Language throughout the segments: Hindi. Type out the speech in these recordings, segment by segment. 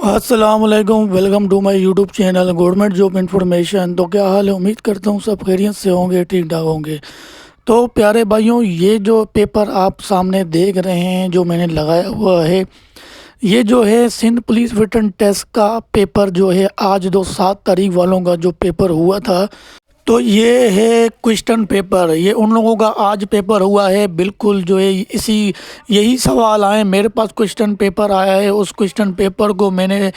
अस्सलाम वालेकुम, welcome to my YouTube channel government job information. तो क्या हाल है? उम्मीद करता हूँ सब खैरियत से होंगे, ठीक ठाक होंगे। तो प्यारे भाइयों, ये जो पेपर आप सामने देख रहे हैं जो मैंने लगाया हुआ है, ये जो है सिंध पुलिस रिटन टेस्ट का पेपर जो है आज 7 तारीख वालों का जो पेपर हुआ था। तो ये है क्वेश्चन पेपर, ये उन लोगों का आज पेपर हुआ है। बिल्कुल जो है इसी यही सवाल आए मेरे पास। क्वेश्चन पेपर आया है, उस क्वेश्चन पेपर को मैंने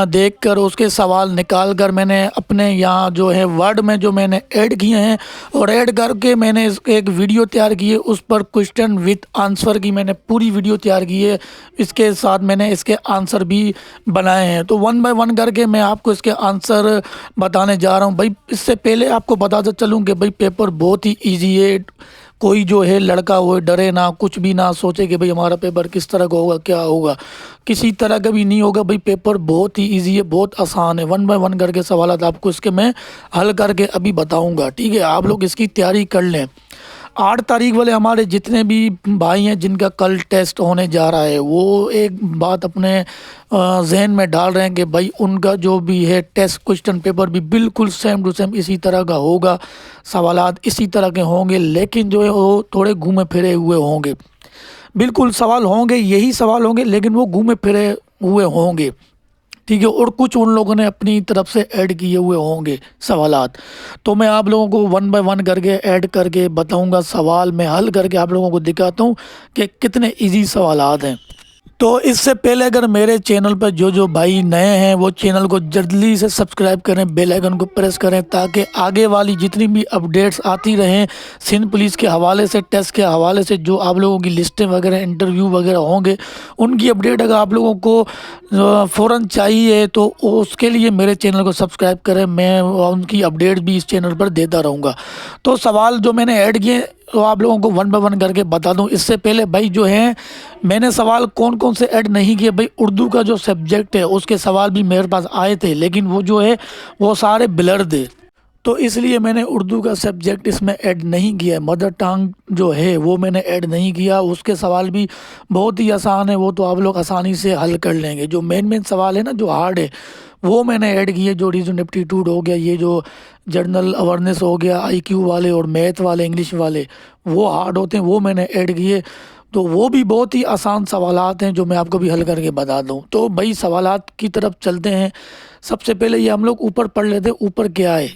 देखकर उसके सवाल निकाल कर मैंने अपने यहाँ जो है वर्ड में जो मैंने ऐड किए हैं और ऐड करके मैंने एक वीडियो तैयार की है। उस पर क्वेश्चन विथ आंसर की मैंने पूरी वीडियो तैयार की है। इसके साथ मैंने इसके आंसर भी बनाए हैं। तो वन बाय वन करके मैं आपको इसके आंसर बताने जा रहा हूँ। भाई इससे पहले आपको बताते चलूँ कि भाई पेपर बहुत ही इजी है। कोई जो है लड़का हो डरे ना, कुछ भी ना सोचे कि भाई हमारा पेपर किस तरह का होगा, क्या होगा, किसी तरह का भी नहीं होगा। भाई पेपर बहुत ही इजी है, बहुत आसान है। वन बाय वन करके सवाल आपको इसके मैं हल करके अभी बताऊंगा, ठीक है? आप लोग इसकी तैयारी कर लें। 8 तारीख वाले हमारे जितने भी भाई हैं जिनका कल टेस्ट होने जा रहा है, वो एक बात अपने जहन में डाल रहे हैं कि भाई उनका जो भी है टेस्ट क्वेश्चन पेपर भी बिल्कुल सेम टू सेम इसी तरह का होगा, सवालात इसी तरह के होंगे, लेकिन जो है वो थोड़े घूमे फिरे हुए होंगे। बिल्कुल सवाल होंगे, यही सवाल होंगे, लेकिन वो घूमे फिरे हुए होंगे, ठीक है? और कुछ उन लोगों ने अपनी तरफ से ऐड किए हुए होंगे सवालात। तो मैं आप लोगों को वन बाय वन करके ऐड करके बताऊंगा, सवाल मैं हल करके आप लोगों को दिखाता हूं कि कितने इजी सवालात हैं। तो इससे पहले अगर मेरे चैनल पर जो भाई नए हैं वो चैनल को जल्दी से सब्सक्राइब करें, बेल आइकन को प्रेस करें, ताकि आगे वाली जितनी भी अपडेट्स आती रहें सिंध पुलिस के हवाले से, टेस्ट के हवाले से, जो आप लोगों की लिस्टें वगैरह, इंटरव्यू वगैरह होंगे, उनकी अपडेट अगर आप लोगों को फ़ौरन चाहिए तो उसके लिए मेरे चैनल को सब्सक्राइब करें। मैं उनकी अपडेट भी इस चैनल पर देता रहूँगा। तो सवाल जो मैंने ऐड किए तो आप लोगों को वन बाय वन करके बता दूं। इससे पहले भाई जो है मैंने सवाल कौन कौन से ऐड नहीं किए। भाई उर्दू का जो सब्जेक्ट है उसके सवाल भी मेरे पास आए थे, लेकिन वो जो है वो सारे ब्लर थे, तो इसलिए मैंने उर्दू का सब्जेक्ट इसमें ऐड नहीं किया। मदर टंग जो है वो मैंने ऐड नहीं किया। उसके सवाल भी बहुत ही आसान है, वो तो आप लोग आसानी से हल कर लेंगे। जो मेन सवाल है ना, जो हार्ड है, वो मैंने ऐड किए। जो रीजन एप्टीट्यूड हो गया, ये जो जनरल अवेयरनेस हो गया, आईक्यू वाले और मैथ वाले, इंग्लिश वाले, वो हार्ड होते हैं, वो मैंने ऐड किए। तो वो भी बहुत ही आसान सवालात हैं जो मैं आपको भी हल करके बता दूं। तो भाई सवालात की तरफ चलते हैं। सबसे पहले ये हम लोग ऊपर पढ़ लेते हैं, ऊपर क्या है।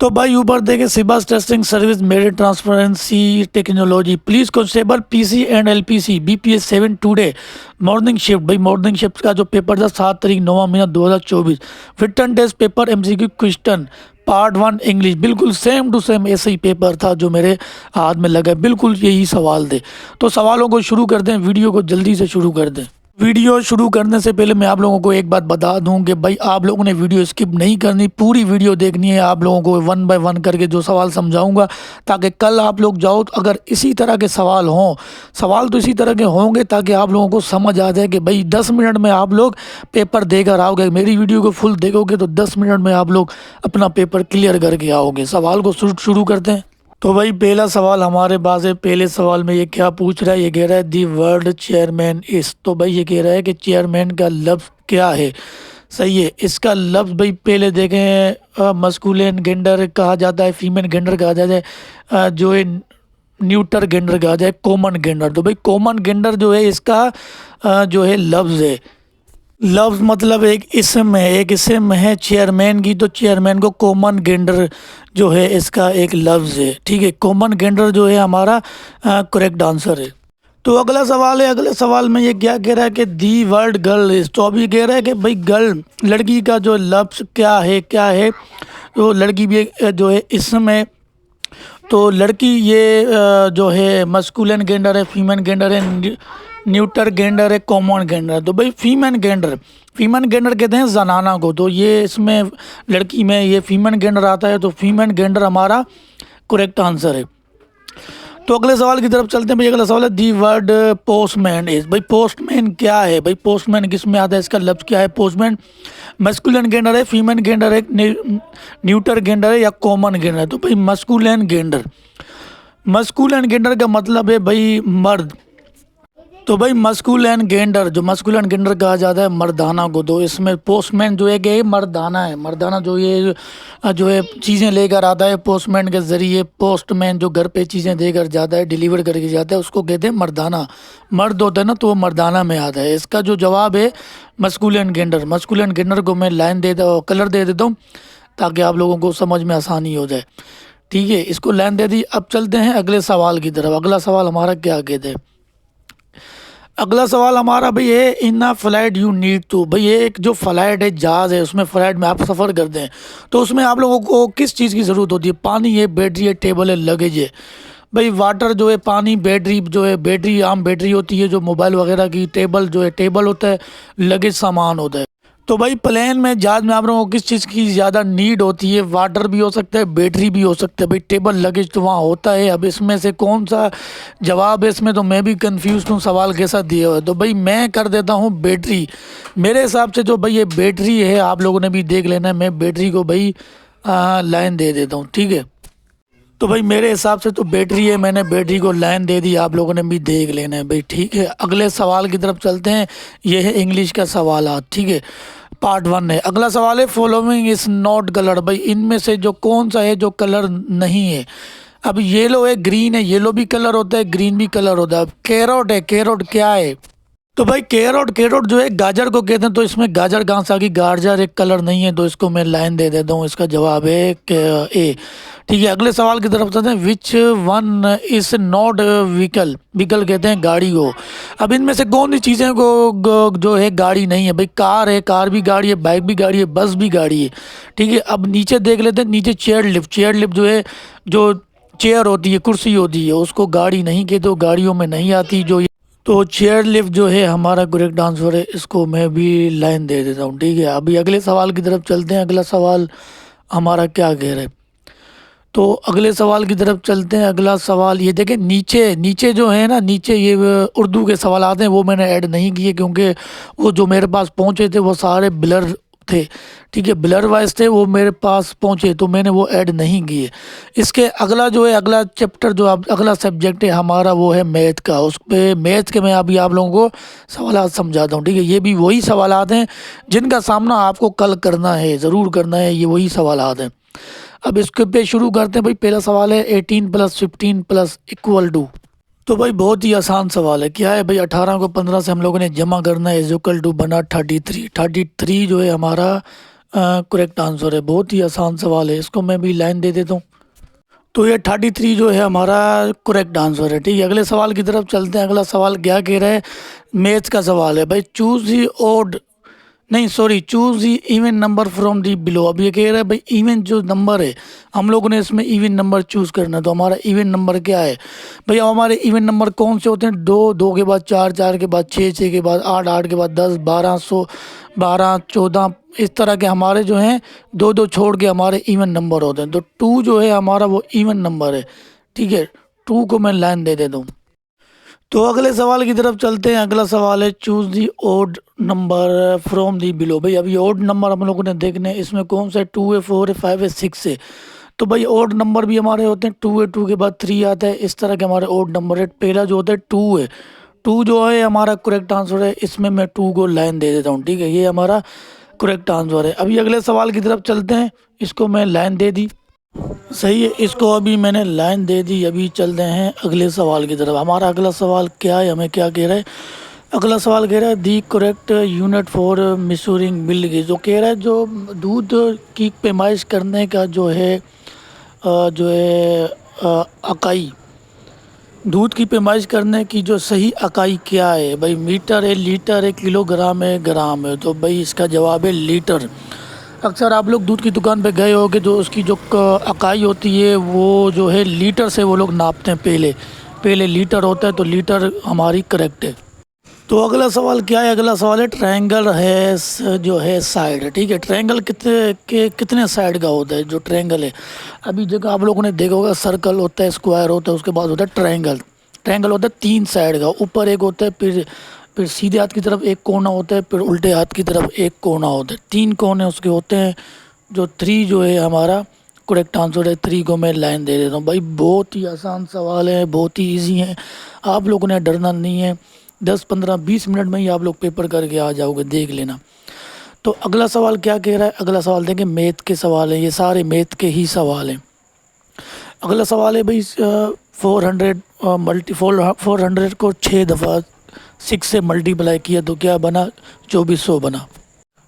तो भाई ऊपर देखे, सिबस testing service, merit transparency technology, police constable PC and LPC BPS 7 today morning shift. भाई मॉर्निंग शिफ्ट का जो पेपर था 7 तारीख 9वां महीना 2024। Written test paper MCQ question part 1 English, बिल्कुल सेम टू सेम ऐसा ही पेपर था जो मेरे हाथ में लगा, बिल्कुल यही सवाल थे। तो सवालों को शुरू कर दें, वीडियो को जल्दी से शुरू कर दें। वीडियो शुरू करने से पहले मैं आप लोगों को एक बात बता दूं कि भाई आप लोगों ने वीडियो स्किप नहीं करनी, पूरी वीडियो देखनी है। आप लोगों को वन बाय वन करके जो सवाल समझाऊंगा, ताकि कल आप लोग जाओ तो अगर इसी तरह के सवाल हों, सवाल तो इसी तरह के होंगे, ताकि आप लोगों को समझ आ जाए कि भाई 10 मिनट में आप लोग पेपर देकर आओगे। मेरी वीडियो को फुल देखोगे तो 10 मिनट में आप लोग अपना पेपर क्लियर करके आओगे। सवाल को शुरू करते हैं। तो भाई पहला सवाल हमारे पास है। पहले सवाल में ये क्या पूछ रहा है? ये कह रहा है दी वर्ड चेयरमैन इस। तो भाई ये कह रहा है कि चेयरमैन का लफ्ज़ क्या है? सही है, इसका लफ्ज़ भाई पहले देखें, मस्कुलिन जेंडर कहा जाता है, फीमेल जेंडर कहा जाता है, जो है न्यूटर जेंडर कहा जाए, कॉमन जेंडर। तो भाई कॉमन जेंडर जो है इसका जो है लफ्ज़ है। लफ्ज़ मतलब एक इसम है, एक इसम है चेयरमैन की, तो चेयरमैन को कॉमन जेंडर जो है इसका एक लफ्ज़ है, ठीक है? कॉमन जेंडर जो है हमारा करेक्ट आंसर है। तो अगला सवाल है। अगले सवाल में ये क्या कह रहा है कि दी वर्ड गर्ल इज। तो अभी कह रहा है कि भाई गर्ल, लड़की का जो लफ्ज़ क्या है, क्या है? तो लड़की भी एक जो है इसम है। तो लड़की ये जो है मस्कुलिन जेंडर है, फीमेल जेंडर है, न्यूटर जेंडर है, कॉमन जेंडर। तो भाई फीमेल जेंडर, फीमेल जेंडर कहते हैं जनाना को, तो ये इसमें लड़की में ये फीमेल जेंडर आता है, तो फीमेल जेंडर हमारा करेक्ट आंसर है। तो अगले सवाल की तरफ चलते हैं। भाई अगला सवाल है दी वर्ड पोस्टमैन इज। भाई पोस्टमैन क्या है? भाई पोस्टमैन किस में आता है? इसका लफ्ज़ क्या है? पोस्टमैन मस्कुलिन जेंडर है, फीमेल जेंडर है, न्यूटर जेंडर है या कॉमन जेंडर है? तो भाई मस्कुलिन जेंडर। मस्कुलिन जेंडर का मतलब है भाई मर्द, तो भाई मस्कुल एंड गेंडर, जो मस्कुल एंड गेंडर कहा जाता है मर्दाना को, तो इसमें पोस्टमैन जो है कि मर्दाना है। मर्दाना जो ये जो है चीज़ें लेकर आता है पोस्टमैन के ज़रिए, पोस्टमैन जो घर पे चीज़ें देकर जाता है, डिलीवर करके जाता है, उसको कहते हैं मर्दाना। मर्द होता है ना, तो वो मर्दाना में आता है। इसका जो जवाब है मस्कुल एंड गेंडर। मस्कुल एंड गेंडर को मैं लाइन कलर दे देता हूँ ताकि आप लोगों को समझ में आसानी हो जाए। ठीक है, इसको लाइन दे दी। अब चलते हैं अगले सवाल की तरफ। अगला सवाल हमारा क्या कहते हैं? अगला सवाल हमारा भाई है, in a flight you need to. भाई ये एक जो फ्लाइट है, जहाज़ है, उसमें फ्लाइट में आप सफ़र करते हैं तो उसमें आप लोगों को किस चीज़ की ज़रूरत होती है? पानी है, बैटरी है, टेबल है, लगेज है। भाई वाटर जो है, पानी, बैटरी जो है, बैटरी आम बैटरी होती है जो मोबाइल वगैरह की, टेबल जो है टेबल होता है, लगेज सामान होता है। तो भाई प्लेन में, जहाज में आप लोगों को किस चीज़ की ज़्यादा नीड होती है? वाटर भी हो सकता है, बैटरी भी हो सकता है। भाई टेबल लगेज तो वहाँ होता है। अब इसमें से कौन सा जवाब है? इसमें तो मैं भी कंफ्यूज हूँ, सवाल कैसा दिया हुआ है। तो भाई मैं कर देता हूँ बैटरी। मेरे हिसाब से जो भाई ये बैटरी है, आप लोगों ने भी देख लेना है, मैं बैटरी को भाई लाइन दे देता हूँ। ठीक है, तो भाई मेरे हिसाब से तो बैटरी है, मैंने बैटरी को लाइन दे दी, आप लोगों ने भी देख लेना है भाई। ठीक है, अगले सवाल की तरफ चलते हैं। ये है इंग्लिश का सवाल। ठीक है, पार्ट 1 है। अगला सवाल है, फॉलोइंग इज नॉट कलर। भाई इनमें से जो कौन सा है जो कलर नहीं है? अब येलो है, ग्रीन है, येलो भी कलर होता है, ग्रीन भी कलर होता है। अब कैरोट है, कैरोट क्या है? तो भाई कैरोट, कैरोट जो है गाजर को कहते हैं, तो इसमें गाजर कहाँ से आ गई? गाजर एक कलर नहीं है, तो इसको मैं लाइन दे देता हूँ। इसका जवाब है ए। ठीक है, अगले सवाल की तरफ चलते हैं। Which one is not vehicle? Vehicle कहते हैं गाड़ी को। अब इनमें से कौन सी चीज़ें को जो है गाड़ी नहीं है? भाई कार है, कार भी गाड़ी है, बाइक भी गाड़ी है, बस भी गाड़ी है। ठीक है, अब नीचे देख लेते हैं। नीचे चेयर लिफ्ट, चेयर लिफ्ट जो है, जो चेयर होती है, कुर्सी होती है, उसको गाड़ी नहीं कहते, वो गाड़ियों में नहीं आती। जो तो चेयर लिफ्ट जो है हमारा करेक्ट आंसर है। इसको मैं भी लाइन दे देता हूँ। ठीक है, अभी अगले सवाल की तरफ चलते हैं। अगला सवाल हमारा क्या कह रहा है? तो अगले सवाल की तरफ चलते हैं। अगला सवाल ये देखें, नीचे नीचे जो है ना, नीचे ये उर्दू के सवाल आते हैं, वो मैंने ऐड नहीं किए क्योंकि वो जो मेरे पास पहुँचे थे वो सारे ब्लर थे। ठीक है, ब्लर वाइज थे, वो मेरे पास पहुँचे तो मैंने वो ऐड नहीं किए। इसके अगला जो है, अगला चैप्टर जो अगला सब्जेक्ट है हमारा, वो है मैथ का। उस पर मैथ के मैं अभी आप लोगों को सवाल समझाता हूँ। ठीक है, ये भी वही सवाल हैं जिनका सामना आपको कल करना है, ज़रूर करना है, ये वही सवाल हैं। अब इसके पे शुरू करते हैं। भाई पहला सवाल है, 18 + 15 + इक्वल टू। तो भाई बहुत ही आसान सवाल है। क्या है भाई? 18 को 15 से हम लोगों ने जमा करना है, इज इक्वल टू बना 33। 33 जो है हमारा करेक्ट आंसर है। बहुत ही आसान सवाल है, इसको मैं भी लाइन दे देता हूँ। तो ये 33 जो है हमारा करेक्ट आंसर है। ठीक है, अगले सवाल की तरफ चलते हैं। अगला सवाल क्या कह रहा है? मैथ्स का सवाल है। भाई चूज दी ओड, नहीं sorry, choose the even number from the below. अब ये कह रहा है भाई इवन जो नंबर है, हम लोगों ने इसमें इवन नंबर चूज़ करना है। तो हमारा इवन नंबर क्या है? भाई हमारे इवन नंबर कौन से होते हैं? 2, 2 के बाद 4, 4 के बाद 6, 6 के बाद 8, 8 के बाद 10, 12, 12, 14, इस तरह के हमारे जो हैं 2, 2 छोड़ के हमारे इवन नंबर होते हैं। तो 2 जो है हमारा वो इवन नंबर है। ठीक है, 2 को मैं लाइन दे देता हूँ। तो अगले सवाल की तरफ चलते हैं। अगला सवाल है, choose the odd number from the below. भाई अभी ओड नंबर हम लोगों ने देखने हैं, इसमें कौन सा है? 2 है, 4 है, 5 है, 6 है। तो भाई ओड नंबर भी हमारे होते हैं, 2 है, 2 के बाद 3 आता है, इस तरह के हमारे ओड नंबर है। पहला जो होता है 2 है, 2 जो है हमारा करेक्ट आंसर है। इसमें मैं 2 को लाइन दे देता हूँ। ठीक है, ये हमारा करेक्ट आंसर है। अभी अगले सवाल की तरफ चलते हैं। इसको मैं लाइन दे दी, सही है, इसको अभी मैंने लाइन दे दी। अभी चलते हैं अगले सवाल की तरफ। हमारा अगला सवाल क्या है, हमें क्या कह रहा है? अगला सवाल कह रहा है, the correct unit for measuring milk is. जो कह रहा है, जो दूध की पैमाइश करने का जो है इकाई, दूध की पैमाइश करने की जो सही इकाई क्या है? भाई मीटर है, लीटर है, किलोग्राम है, ग्राम है। तो भाई इसका जवाब है लीटर। अक्सर आप लोग दूध की दुकान पे गए होगे, जो उसकी जो इकाई होती है वो जो है लीटर से वो लोग नापते हैं। पहले पहले लीटर होता है, तो लीटर हमारी करेक्ट है। तो अगला सवाल क्या है? अगला सवाल है, ट्रायंगल है जो है साइड। ठीक है, ट्रायंगल कितने साइड का होता है? जो ट्रायंगल है, अभी जगह आप लोगों ने देखा होगा, सर्कल होता है, स्क्वायर होता है, उसके बाद होता है ट्रायंगल। ट्रायंगल होता है 3 साइड का, ऊपर एक होता है, फिर सीधे हाथ की तरफ एक कोना होता है, फिर उल्टे हाथ की तरफ एक कोना होता है। 3 कोने उसके होते हैं। जो 3 जो है हमारा करेक्ट आंसर है। 3 को मैं लाइन दे देता हूँ। भाई बहुत ही आसान सवाल है, बहुत ही इजी है, आप लोगों ने डरना नहीं है। 10-15-20 मिनट में ही आप लोग पेपर करके आ जाओगे, देख लेना। तो अगला सवाल क्या कह रहा है, अगला सवाल देखें, मैथ के सवाल हैं, ये सारे मैथ के ही सवाल हैं। अगला सवाल है भाई 400 को 6 दफ़ा 6 से मल्टीप्लाई किया तो क्या बना, 2400 बना।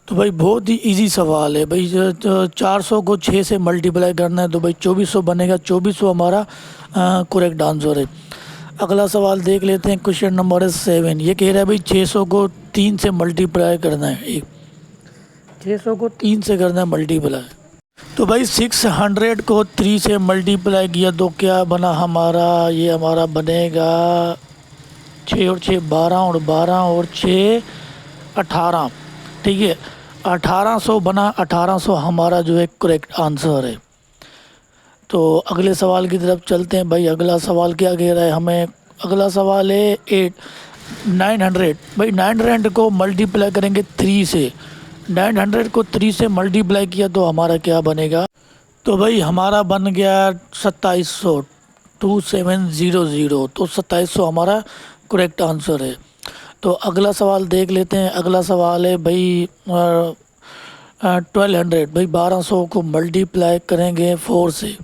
तो भाई बहुत ही इजी सवाल है भाई, 400 को 6 से मल्टीप्लाई करना है तो भाई 2400 बनेगा, 2400 हमारा करेक्ट आंसर है। अगला सवाल देख लेते हैं, क्वेश्चन नंबर 7। ये कह रहा है भाई 600 को 3 से मल्टीप्लाई करना है, 600 को 3 से करना है मल्टीप्लाई। तो भाई 600 को 3 से मल्टीप्लाई किया तो क्या बना हमारा, ये हमारा बनेगा 6 और 6 12 और 12 और 6 18, ठीक है, 1800 बना। 1800 हमारा जो है करेक्ट आंसर है। तो अगले सवाल की तरफ चलते हैं भाई। अगला सवाल क्या कह रहा है हमें, अगला सवाल है 900। भाई 900 को मल्टीप्लाई करेंगे 3 से, 900 को 3 से मल्टीप्लाई किया तो हमारा क्या बनेगा, तो भाई हमारा बन गया 2700, 2700, तो 2700 हमारा करेक्ट आंसर है। तो अगला सवाल देख लेते हैं। अगला सवाल है भाई 1200। भाई 1200 को मल्टीप्लाई करेंगे 4 से,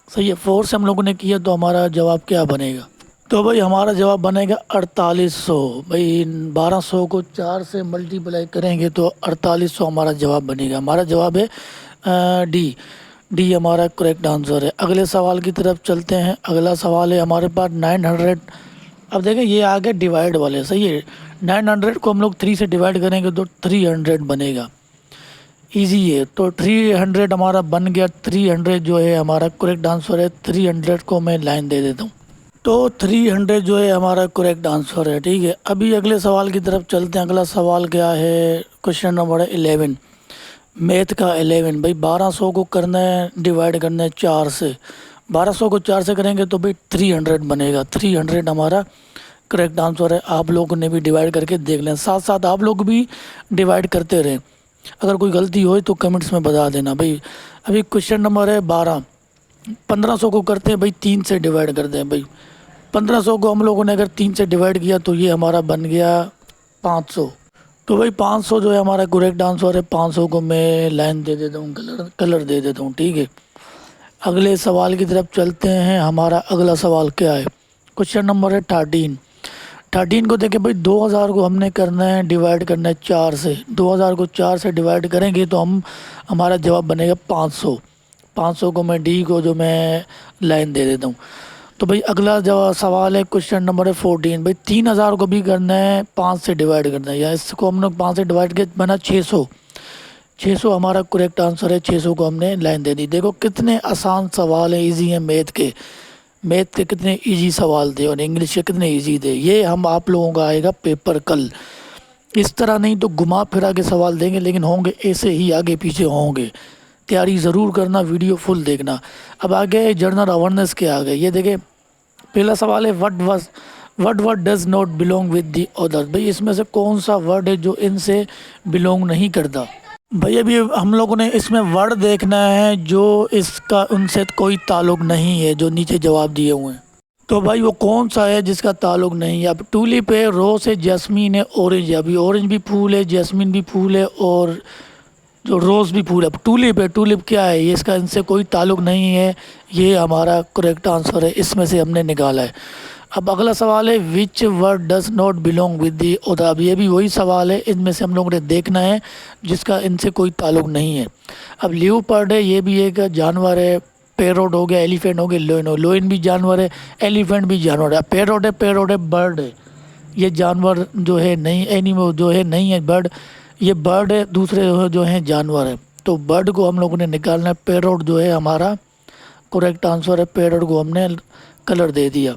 सही है, 4 से हम लोगों ने किया तो हमारा जवाब क्या बनेगा, तो भाई हमारा जवाब बनेगा 4800। भाई 1200 को 4 से मल्टीप्लाई करेंगे तो 4800 हमारा जवाब बनेगा। हमारा जवाब है डी हमारा करेक्ट आंसर है। अगले सवाल की तरफ चलते हैं। अगला सवाल है हमारे पास 900। अब देखें ये आ गया डिवाइड वाले, सही है, 900 को हम लोग 3 से डिवाइड करेंगे तो 300 बनेगा, इजी है। तो 300 हमारा बन गया, 300 जो है हमारा करेक्ट आंसर है। 300 को मैं लाइन दे देता हूँ, तो 300 जो है हमारा करेक्ट आंसर है, ठीक है। अभी अगले सवाल की तरफ चलते हैं। अगला सवाल क्या है, क्वेश्चन नंबर 11, मैथ का 11। भाई 1200 को करना है, डिवाइड करना है 4 से, 1200 को 4 से करेंगे तो भाई 300 बनेगा। 300 हमारा करेक्ट आंसर है। आप लोगों ने भी डिवाइड करके देख लें, साथ साथ आप लोग भी डिवाइड करते रहें। अगर कोई गलती हो तो कमेंट्स में बता देना भाई। अभी क्वेश्चन नंबर है 12, 1500 को करते हैं भाई 3 से डिवाइड करते हैं। भाई 1500 को हम लोगों ने अगर 3 से डिवाइड किया तो ये हमारा बन गया 500। तो भाई 500 जो है हमारा करेक्ट आंसर है। 500 को मैं लाइन दे देता हूँ, कलर दे देता हूँ, ठीक है। अगले सवाल की तरफ चलते हैं। हमारा अगला सवाल क्या है, क्वेश्चन नंबर है 13 को देखें भाई 2000 को हमने करना है, डिवाइड करना है 4 से। 2000 को 4 से डिवाइड करेंगे तो हमारा जवाब बनेगा 500। 500 को मैं डी को जो मैं लाइन दे देता हूँ। तो भाई अगला जवाब सवाल है क्वेश्चन नंबर है 14। भाई 3000 को भी करना है, 5 से डिवाइड करना है, या इसको हम लोग 5 से डिवाइड किया बना 600। 600 हमारा करेक्ट आंसर है। 600 को हमने लाइन दे दी। देखो कितने आसान सवाल है, इजी हैं मैथ के कितने इजी सवाल थे और इंग्लिश के कितने इजी थे। ये हम आप लोगों का आएगा पेपर कल। इस तरह नहीं तो घुमा फिरा के सवाल देंगे, लेकिन होंगे ऐसे ही आगे पीछे होंगे। तैयारी ज़रूर करना, वीडियो फुल देखना। अब आगे जनरल अवेयरनेस के आ गए। ये देखें पहला सवाल है what does not belong with the other. भाई इसमें से कौन सा वर्ड है जो इनसे बिलोंग नहीं करता। भाई अभी हम लोगों ने इसमें वर्ड देखना है जो इसका उनसे कोई ताल्लुक नहीं है, जो नीचे जवाब दिए हुए हैं। तो भाई वो कौन सा है जिसका ताल्लुक नहीं है। अब टूलिप है, रोज़ है, जैस्मीन है, ऑरेंज है। अभी ऑरेंज भी फूल है, जैस्मीन भी फूल है और जो रोज़ भी फूल है। अब टूलिप है, टूलिप क्या है, ये इसका इनसे कोई ताल्लुक नहीं है। ये हमारा करेक्ट आंसर है, इसमें से हमने निकाला है। अब अगला सवाल है which word does not belong with the other. अब ये भी वही सवाल है, इनमें से हम लोगों ने देखना है जिसका इनसे कोई ताल्लुक नहीं है। अब ल्यूपर्ड है, ये भी एक जानवर है। पैरोट हो गया, एलिफेंट हो गया, लोइन भी जानवर है, एलिफेंट भी जानवर है। पैरोट है बर्ड है, ये जानवर जो है नहीं, एनिमल जो है नहीं है बर्ड, ये बर्ड है, दूसरे जो हैं जानवर है। तो बर्ड को हम लोगों ने निकालना है। पैरोट जो है हमारा करेक्ट आंसर है। पैरोट को हमने कलर दे दिया।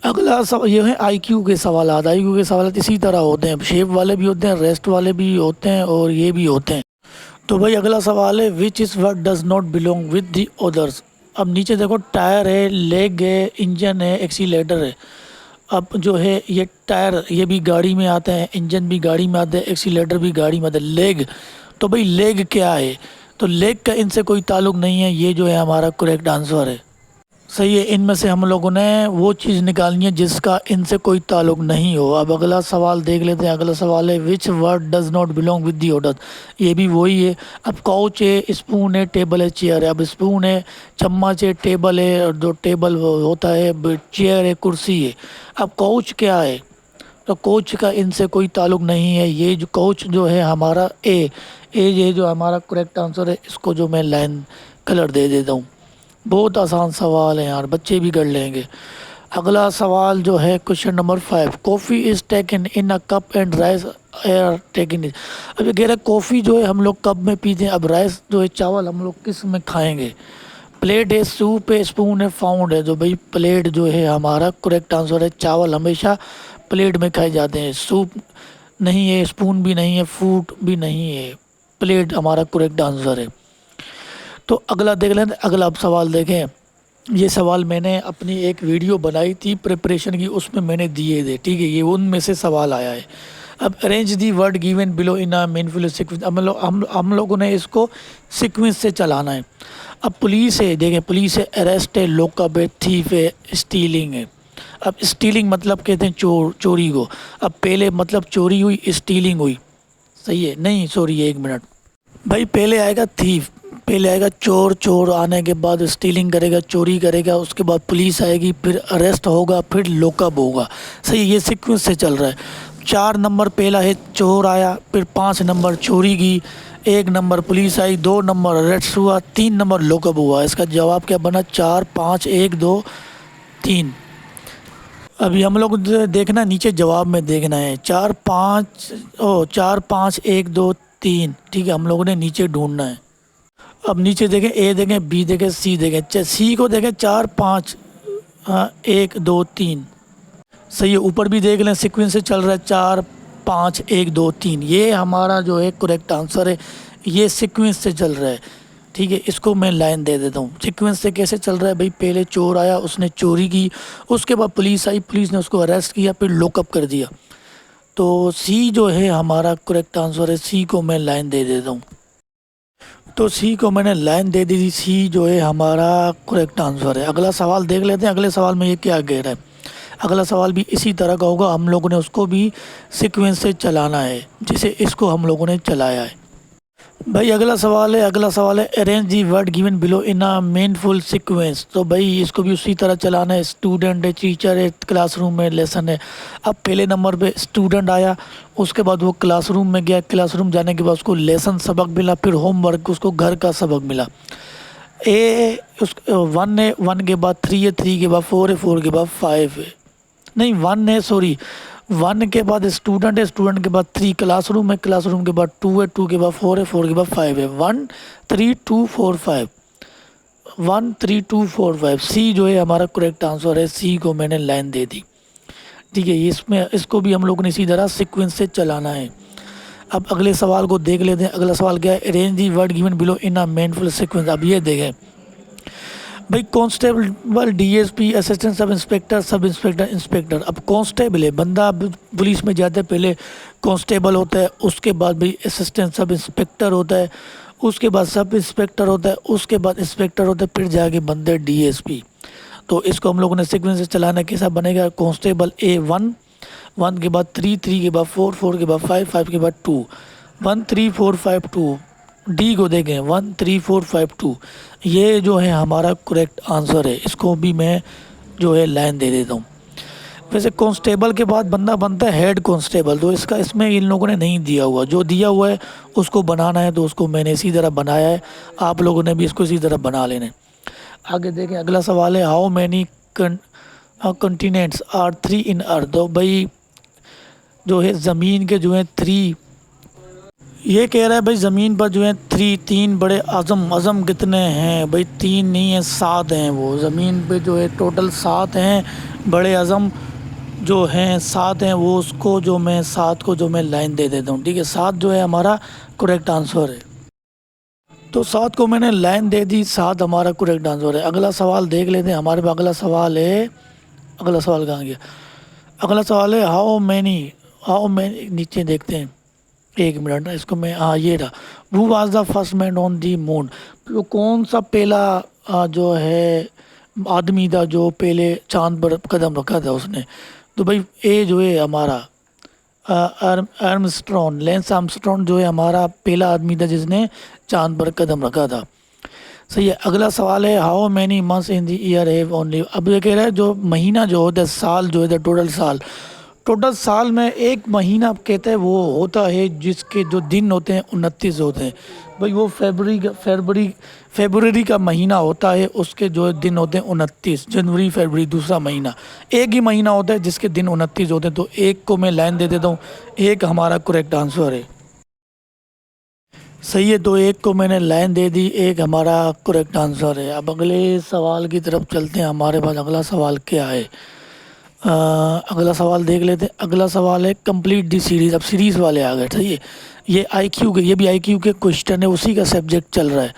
अगला सवाल ये है आईक्यू के सवाल। आईक्यू के सवाल इसी तरह होते हैं, शेप वाले भी होते हैं, रेस्ट वाले भी होते हैं और ये भी होते हैं। तो भाई अगला सवाल है which is word does not belong with the others. अब नीचे देखो टायर है, लेग है, इंजन है, एक्सीलेटर है। अब जो है ये टायर ये भी गाड़ी में आता है, इंजन भी गाड़ी में आता है, एक्सीलेटर भी गाड़ी में आता है। लेग, तो भाई लेग क्या है, तो लेग का इनसे कोई ताल्लुक नहीं है। ये जो है हमारा करेक्ट आंसर है। सही है, इनमें से हम लोगों ने वो चीज़ निकालनी है जिसका इनसे कोई ताल्लुक नहीं हो। अब अगला सवाल देख लेते हैं। अगला सवाल है which word does not belong with the order. ये भी वही है। अब काउच है, स्पून है, टेबल है, चेयर है। अब स्पून है, चम्मच है, टेबल है, और जो टेबल होता है, चेयर है, कुर्सी है। अब काउच क्या है? तो कोच का इनसे कोई ताल्लुक नहीं है। ये जो कोच जो है हमारा ए ये जो हमारा करेक्ट आंसर है, इसको जो मैं लाइन कलर दे देता हूँ। बहुत आसान सवाल है यार, बच्चे भी कर लेंगे। अगला सवाल जो है question number 5, coffee is taken in a cup and rice are taken is. अब ये कह रहा है कॉफ़ी जो है हम लोग कप में पीते हैं, अब राइस जो है चावल हम लोग किस में खाएंगे? प्लेट है, सूप है, स्पून है, फाउंड है। जो भाई प्लेट जो है हमारा करेक्ट आंसर है। चावल हमेशा प्लेट में खाए जाते हैं। सूप नहीं है, स्पून भी नहीं है, फूड भी नहीं है, प्लेट हमारा करेक्ट आंसर है। तो अगला देख लें। अगला आप सवाल देखें। ये सवाल मैंने अपनी एक वीडियो बनाई थी प्रिपरेशन की, उसमें मैंने दिए थे, ठीक है। ये उनमें से सवाल आया है। अब arrange the word given below in a meaningful sequence. हम लोगों ने इसको सीक्वेंस से चलाना है। अब पुलिस है, देखें, पुलिस है, अरेस्ट है, लॉकअप है, थीफ है, स्टीलिंग है। अब स्टीलिंग मतलब कहते हैं चोरी को। अब पहले मतलब चोरी हुई, स्टीलिंग हुई, सही है? नहीं सॉरी, एक मिनट भाई, पहले आएगा थीफ, पहले आएगा चोर, चोर आने के बाद स्टीलिंग करेगा, चोरी करेगा, उसके बाद पुलिस आएगी, फिर अरेस्ट होगा, फिर लॉकअप होगा। सही, ये सीक्वेंस से चल रहा है। 4 नंबर पहला है चोर आया, फिर 5 नंबर चोरी की, 1 नंबर पुलिस आई, 2 नंबर अरेस्ट हुआ, 3 नंबर लॉकअप हुआ। इसका जवाब क्या बना? 4 5 1 2 3। अभी हम लोग देखना नीचे जवाब में देखना है। 4 5 4 5 1 2 3, ठीक है। हम लोगों ने नीचे ढूंढना है। अब नीचे देखें, ए देखें, बी देखें, सी देखें। सी को देखें, 4 5 1 2 3, सही है। ऊपर भी देख लें, सीक्वेंस से चल रहा है, 4 5 1 2 3। ये हमारा जो है करेक्ट आंसर है। ये सीक्वेंस से चल रहा है, ठीक है। इसको मैं लाइन दे देता हूँ। सीक्वेंस से कैसे चल रहा है भाई? पहले चोर आया, उसने चोरी की, उसके बाद पुलिस आई, पुलिस ने उसको अरेस्ट किया, फिर लॉकअप कर दिया। तो सी जो है हमारा करेक्ट आंसर है। सी को मैं लाइन दे देता हूँ। तो सी को मैंने लाइन दे दी थी। सी जो है हमारा करेक्ट आंसर है। अगला सवाल देख लेते हैं। अगले सवाल में ये क्या कह रहा है? अगला सवाल भी इसी तरह का होगा। हम लोगों ने उसको भी सीक्वेंस से चलाना है, जिसे इसको हम लोगों ने चलाया है। भाई अगला सवाल है arrange the word given below in a meaningful sequence. तो भाई इसको भी उसी तरह चलाना है। स्टूडेंट है, टीचर है, क्लासरूम में लेसन है। अब पहले नंबर पे स्टूडेंट आया, उसके बाद वो क्लासरूम में गया, क्लासरूम जाने के बाद उसको लेसन सबक मिला, फिर होमवर्क, उसको घर का सबक मिला। ए उस 1 है, 1 के बाद 3 है, 3 के बाद 4 है, 4 के बाद 5 है। नहीं 1 है, सॉरी, 1 के बाद स्टूडेंट है, स्टूडेंट के बाद 3 क्लासरूम है, क्लासरूम के बाद 2 है, 2 के बाद 4 है, 4 के बाद 5 है। 1 3 2 4 5, 1 3 2 4 5। सी जो है हमारा करेक्ट आंसर है। सी को मैंने लाइन दे दी, ठीक है। इसमें इसको भी हम लोग ने इसी तरह सीक्वेंस से चलाना है। अब अगले सवाल को देख लेते हैं। अगला सवाल क्या है? Arrange the word given below in a meaningful sequence. अब ये देखें भाई, constable, DSP, assistant sub inspector, sub inspector, inspector. अब कांस्टेबल है बंदा, पुलिस में जाते पहले कांस्टेबल होता है, उसके बाद भाई असिस्टेंट सब इंस्पेक्टर होता है, उसके बाद सब इंस्पेक्टर होता है, उसके बाद इंस्पेक्टर होता है, फिर जाके बनते हैं डीएसपी। तो इसको हम लोगों ने सीक्वेंस से चलाना। कैसा बनेगा? कांस्टेबल ए 1, 1 के बाद 3, 3 के बाद 4, 4 के बाद 5, 5 के बाद 2, 1 3 4 5 2। डी को देखें, 1 3 4 5 2। ये जो है हमारा करेक्ट आंसर है। इसको भी मैं जो है लाइन दे देता हूँ। वैसे कांस्टेबल के बाद बंदा बनता है हेड कांस्टेबल, तो इसका इसमें इन लोगों ने नहीं दिया हुआ। जो दिया हुआ है उसको बनाना है, तो उसको मैंने इसी तरह बनाया है। आप लोगों ने भी इसको इसी तरह बना लेना है। आगे देखें। अगला सवाल है हाउ मैनी कंटिनेंट्स आर 3 इन अर्थ। तो भाई जो है ज़मीन के जो है 3, ये कह रहा है भाई ज़मीन पर जो है 3 बड़े अज़म कितने हैं? भाई 3 नहीं है, 7 हैं। वो ज़मीन पे जो है टोटल 7 हैं बड़े अज़म जो हैं, 7 हैं। वो उसको जो मैं 7 को जो मैं लाइन दे देता हूँ, ठीक है। 7 जो है हमारा करेक्ट आंसर है। तो 7 को मैंने लाइन दे दी, 7 हमारा करेक्ट आंसर है। अगला सवाल देख लेते हैं। हमारे पास अगला सवाल है। अगला सवाल कहाँ गया? अगला सवाल है हाउ मैनी, नीचे देखते हैं, एक मिनट ना, इसको मैं, हाँ ये रहा। Who was the first man on the moon. तो कौन सा पहला जो है आदमी था जो पहले चांद पर कदम रखा था उसने। तो भाई ये जो है हमारा आर्मस्ट्रॉन्ग, लेंस आर्मस्ट्रॉन्ग जो है हमारा पहला आदमी था जिसने चांद पर कदम रखा था। सही है। अगला सवाल है how many months in the year have only. अब ये कह रहा है जो महीना जो होता है, साल जो है टोटल साल में एक महीना कहते हैं वो होता है जिसके जो दिन होते हैं 29 होते हैं। भाई वो फेबररी का महीना होता है, उसके जो दिन होते हैं 29। जनवरी फरवरी दूसरा महीना, एक ही महीना होता है जिसके दिन 29 होते हैं। तो एक को मैं लाइन दे देता हूँ, एक हमारा करेक्ट आंसर है। सही है, तो एक को मैंने लाइन दे दी, एक हमारा करेक्ट आंसर है। अब अगले सवाल की तरफ चलते हैं। हमारे पास अगला सवाल क्या है, अगला सवाल देख लेते हैं। अगला सवाल है कंप्लीट दी सीरीज़। अब सीरीज़ वाले आ गए। सही है, ये आईक्यू के, ये भी आईक्यू के क्वेश्चन है, उसी का सब्जेक्ट चल रहा है।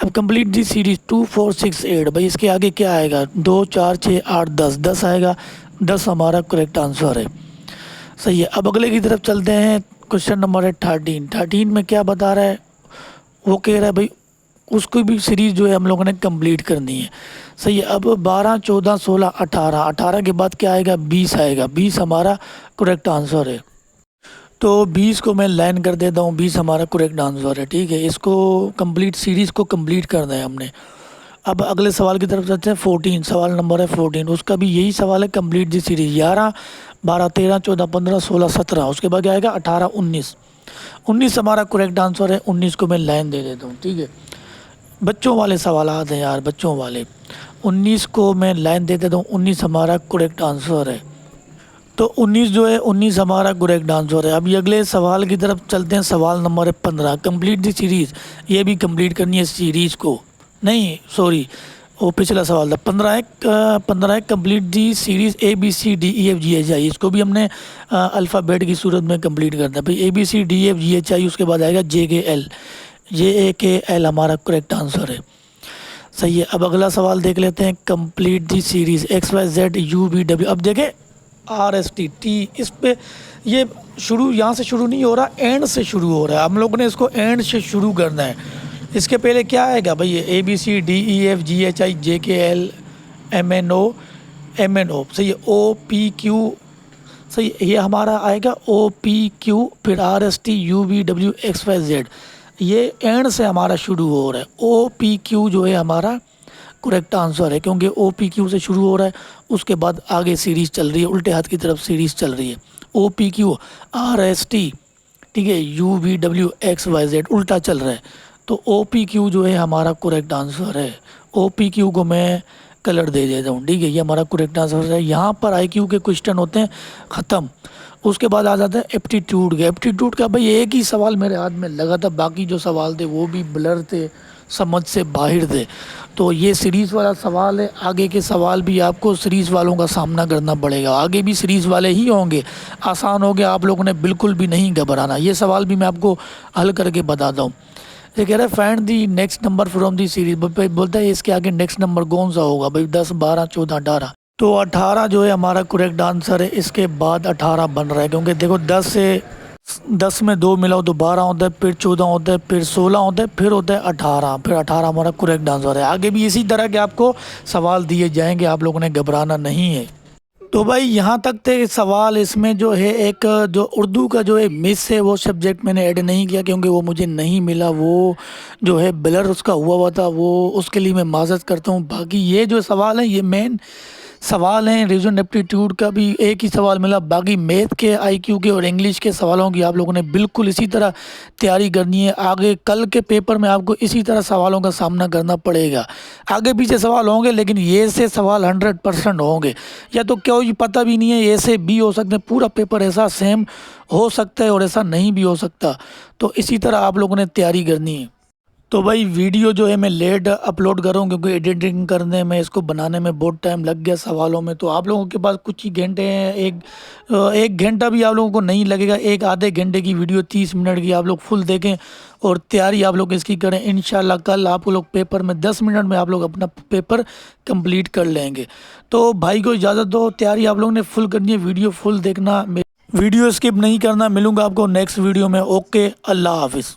अब कंप्लीट दी सीरीज़ 2 4 6 8। भाई इसके आगे क्या आएगा, 2 4 6 8 10, 10 आएगा। 10 हमारा करेक्ट आंसर है। सही है। अब अगले की तरफ चलते हैं। क्वेश्चन नंबर है 13 में क्या बता रहा है, वो कह रहा है भाई उसको भी सीरीज़ जो है हम लोगों ने कंप्लीट करनी है। सही है। अब 12 14 16 18, 18 के बाद क्या आएगा, 20 आएगा। 20 हमारा करेक्ट आंसर है। तो 20 को मैं लाइन कर देता हूँ, 20 हमारा करेक्ट आंसर है। ठीक है, इसको कंप्लीट सीरीज़ को कंप्लीट करना है हमने। अब अगले सवाल की तरफ चलते हैं। 14 सवाल नंबर है 14, उसका भी यही सवाल है कंप्लीट दी सीरीज़। 11 12 13 14 15 16 17, उसके बाद क्या आएगा 18 19। 19 हमारा करेक्ट आंसर है। 19 को मैं लाइन दे देता हूँ। ठीक है, बच्चों वाले सवाल आते हैं यार, बच्चों वाले। 19 को मैं लाइन दे देता हूँ। 19 हमारा करेक्ट आंसर है। तो 19 जो है 19 हमारा करेक्ट आंसर है। अभी अगले सवाल की तरफ चलते हैं। सवाल नंबर है 15, कंप्लीट दी सीरीज़। ये भी कंप्लीट करनी है सीरीज़ को, नहीं सॉरी वो पिछला सवाल था। 15 है कंप्लीट दी सीरीज़ ABCDEFGHI। इसको भी हमने अल्फ़ाबेट की सूरत में कंप्लीट करना है। भाई ABCDEFGHI, उसके बाद आएगा JKL हमारा करेक्ट आंसर है। सही है। अब अगला सवाल देख लेते हैं। Complete the series XYZUVW। अब देखें RST इस पे ये शुरू यहाँ से शुरू नहीं हो रहा, एंड से शुरू हो रहा है। हम लोगों ने इसको एंड से शुरू करना है। इसके पहले क्या आएगा भाई, ये ABCDEFGHI JKL MNO। सही है। OPQ। सही, ये हमारा आएगा OPQ, फिर RSTUVW XYZ। ये एंड से हमारा शुरू हो रहा है। OPQ जो है हमारा करेक्ट आंसर है, क्योंकि OPQ से शुरू हो रहा है, उसके बाद आगे सीरीज़ चल रही है, उल्टे हाथ की तरफ सीरीज़ चल रही है। OPQ RST, ठीक है, UVW XYZ उल्टा चल रहा है। तो OPQ जो है हमारा करेक्ट आंसर है। OPQ को मैं कलर दे देता हूँ। ठीक है, ये हमारा करेक्ट आंसर है। यहाँ पर IQ के क्वेश्चन होते हैं ख़त्म। उसके बाद आ जाता है एप्टीट्यूड के। एप्टीट्यूड का भाई एक ही सवाल मेरे हाथ में लगा था, बाकी जो सवाल थे वो भी ब्लर थे, समझ से बाहर थे। तो ये सीरीज़ वाला सवाल है। आगे के सवाल भी आपको सीरीज़ वालों का सामना करना पड़ेगा, आगे भी सीरीज़ वाले ही होंगे। आसान हो गया, आप लोगों ने बिल्कुल भी नहीं घबराना। ये सवाल भी मैं आपको हल करके बताता हूँ। ये कह रहा है find the next number from the series. बोलता है इसके आगे नेक्स्ट नंबर कौन सा होगा भाई, 10 12 14 18। तो 18 जो है हमारा करेक्ट आंसर है। इसके बाद 18 बन रहा है, क्योंकि देखो 10 में 2 मिलाओ तो 12 होता है, फिर 14 होता है, फिर 16 होता है, फिर होता है 18, फिर 18 हमारा करेक्ट आंसर है। आगे भी इसी तरह के आपको सवाल दिए जाएंगे, आप लोगों ने घबराना नहीं है। तो भाई यहाँ तक थे सवाल। इसमें जो है एक जो उर्दू का जो है मिस है, वो सब्जेक्ट मैंने ऐड नहीं किया क्योंकि वो मुझे नहीं मिला। वो जो है ब्लर उसका हुआ था, वो उसके लिए मैं माजरत करता हूँ। बाकी ये जो सवाल है ये मेन सवाल हैं। रीजन एप्टीट्यूड का भी एक ही सवाल मिला, बाकी मैथ के IQ के और इंग्लिश के सवालों की आप लोगों ने बिल्कुल इसी तरह तैयारी करनी है। आगे कल के पेपर में आपको इसी तरह सवालों का सामना करना पड़ेगा। आगे पीछे सवाल होंगे, लेकिन ये से सवाल 100% होंगे, या तो क्यों ये पता भी नहीं है, ये से भी हो सकते हैं। पूरा पेपर ऐसा सेम हो सकता है और ऐसा नहीं भी हो सकता। तो इसी तरह आप लोगों ने तैयारी करनी है। तो भाई वीडियो जो है मैं लेट अपलोड कर रहा हूँ, क्योंकि एडिटिंग करने में, इसको बनाने में बहुत टाइम लग गया सवालों में। तो आप लोगों के पास कुछ ही घंटे हैं, एक घंटा भी आप लोगों को नहीं लगेगा। एक आधे घंटे की वीडियो 30 मिनट की आप लोग फुल देखें और तैयारी आप लोग इसकी करें। इंशाल्लाह कल आप लोग पेपर में 10 मिनट में आप लोग अपना पेपर कंप्लीट कर लेंगे। तो भाई को इजाज़त दो, तैयारी आप लोगों ने फुल करनी है, वीडियो फुल देखना, वीडियो स्किप नहीं करना। मिलूँगा आपको नेक्स्ट वीडियो में। ओके, अल्लाह हाफिज़।